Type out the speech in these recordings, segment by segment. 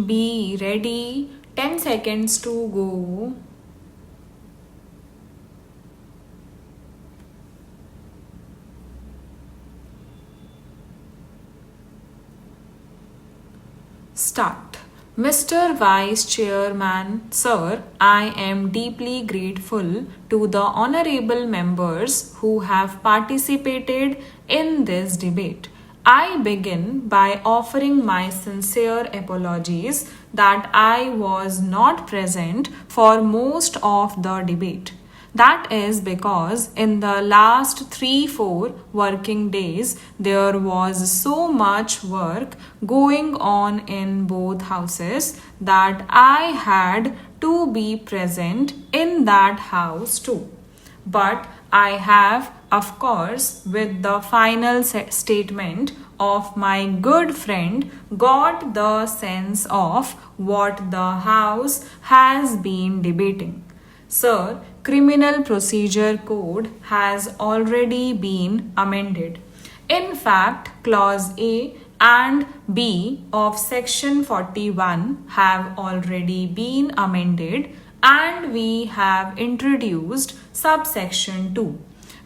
Be ready. 10 seconds to go. Start. Mr. Vice Chairman, Sir, I am deeply grateful to the honorable members who have participated in this debate. I begin by offering my sincere apologies that I was not present for most of the debate. That is because in the last 3-4 working days, there was so much work going on in both houses that I had to be present in that house too. But I have, of course, with the final statement of my good friend, got the sense of what the House has been debating. Sir, Criminal Procedure Code has already been amended. In fact, Clause A and B of Section 41 have already been amended and we have introduced subsection 2.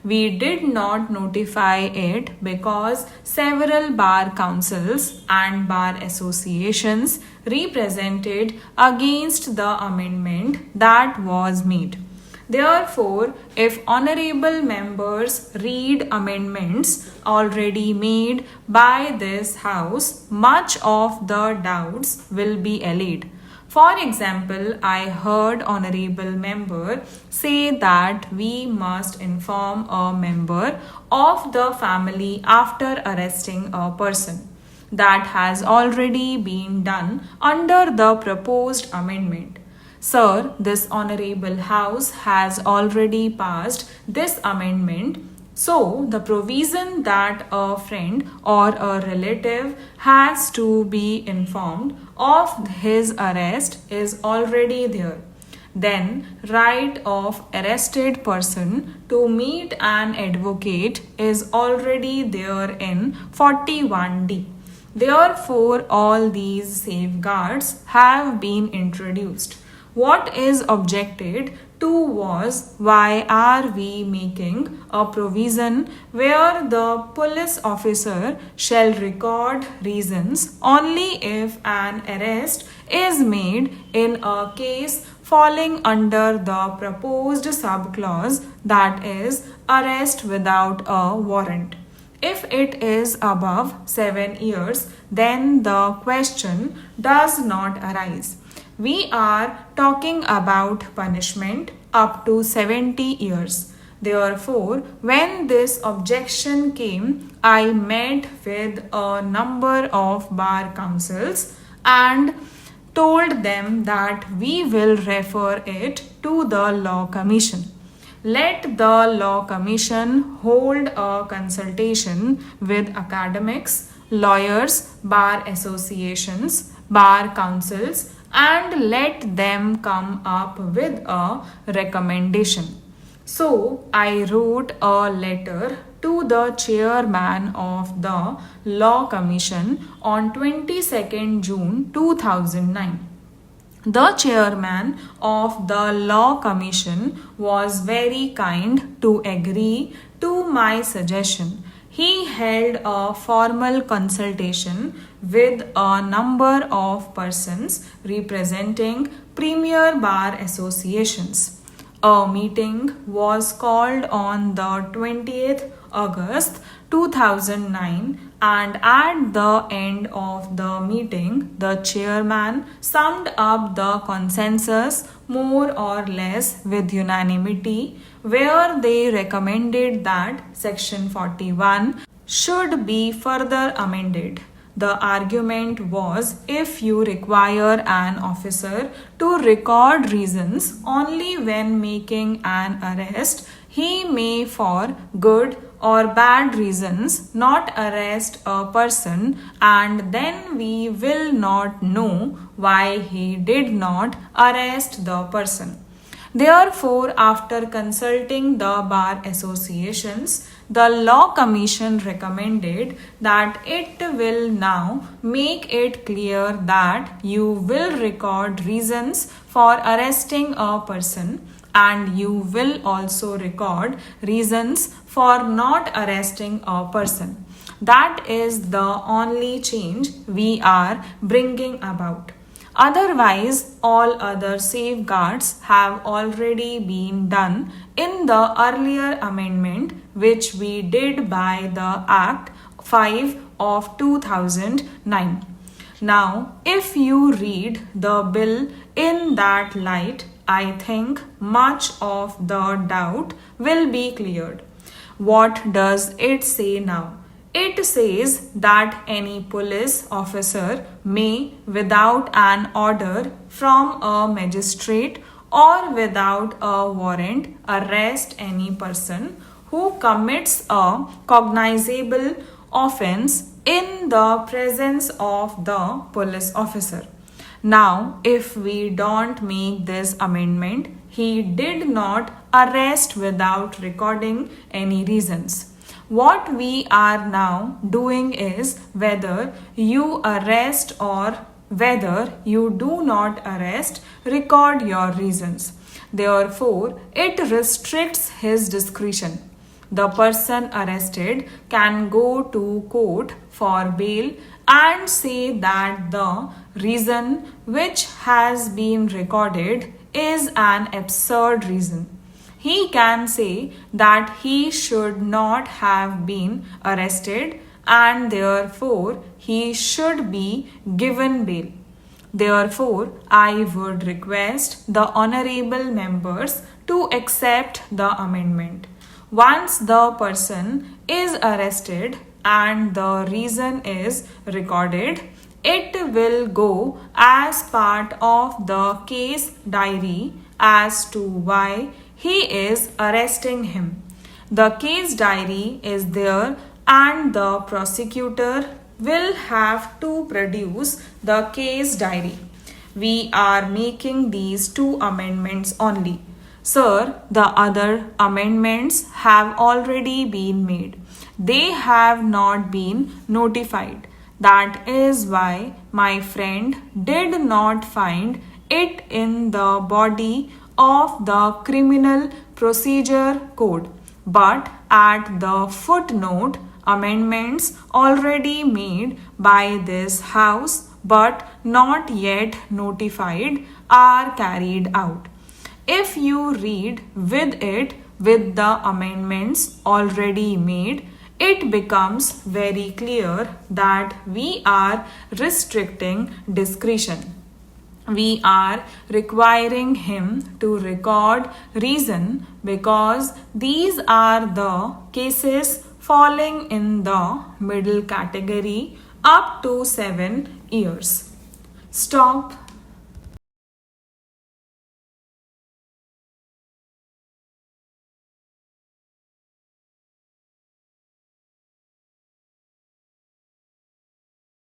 We did not notify it because several bar councils and bar associations represented against the amendment that was made. Therefore, if honorable members read amendments already made by this House, much of the doubts will be allayed. For example, I heard honorable member say that we must inform a member of the family after arresting a person. That has already been done under the proposed amendment. Sir, this honorable House has already passed this amendment. So, the provision that a friend or a relative has to be informed of his arrest is already there. Then, right of arrested person to meet an advocate is already there in 41D. Therefore, all these safeguards have been introduced. What is objected to was why are we making a provision where the police officer shall record reasons only if an arrest is made in a case falling under the proposed subclause, that is, arrest without a warrant. If it is above 7 years, then the question does not arise. We are talking about punishment up to 70 years. Therefore, when this objection came, I met with a number of bar councils and told them that we will refer it to the Law Commission. Let the Law Commission hold a consultation with academics, lawyers, bar associations, bar councils, and let them come up with a recommendation. So, I wrote a letter to the chairman of the Law Commission on 22nd June 2009. The chairman of the Law Commission was very kind to agree to my suggestion. He held a formal consultation with a number of persons representing premier bar associations. A meeting was called on the 20th August 2009, and at the end of the meeting, the chairman summed up the consensus more or less with unanimity, where they recommended that Section 41 should be further amended. The argument was if you require an officer to record reasons only when making an arrest, he may for good or bad reasons not arrest a person, and then we will not know why he did not arrest the person. Therefore, after consulting the bar associations, the Law Commission recommended that it will now make it clear that you will record reasons for arresting a person and you will also record reasons for not arresting a person. That is the only change we are bringing about. Otherwise, all other safeguards have already been done in the earlier amendment which we did by the Act 5 of 2009. Now, if you read the bill in that light, I think much of the doubt will be cleared. What does it say now? It says that any police officer may, without an order from a magistrate or without a warrant, arrest any person who commits a cognizable offense in the presence of the police officer. Now, if we don't make this amendment, he did not arrest without recording any reasons. What we are now doing is whether you arrest or whether you do not arrest, record your reasons. Therefore, it restricts his discretion. The person arrested can go to court for bail and say that the reason which has been recorded is an absurd reason. He can say that he should not have been arrested and therefore he should be given bail. Therefore, I would request the honorable members to accept the amendment. Once the person is arrested and the reason is recorded, it will go as part of the case diary as to why he is arresting him. The case diary is there and the prosecutor will have to produce the case diary. We are making these two amendments only. Sir, the other amendments have already been made. They have not been notified. That is why my friend did not find it in the body of the Criminal Procedure Code, but at the footnote, amendments already made by this House but not yet notified are carried out. If you read with it with the amendments already made, it becomes very clear that we are restricting discretion. We are requiring him to record reason because these are the cases falling in the middle category up to 7 years. Stop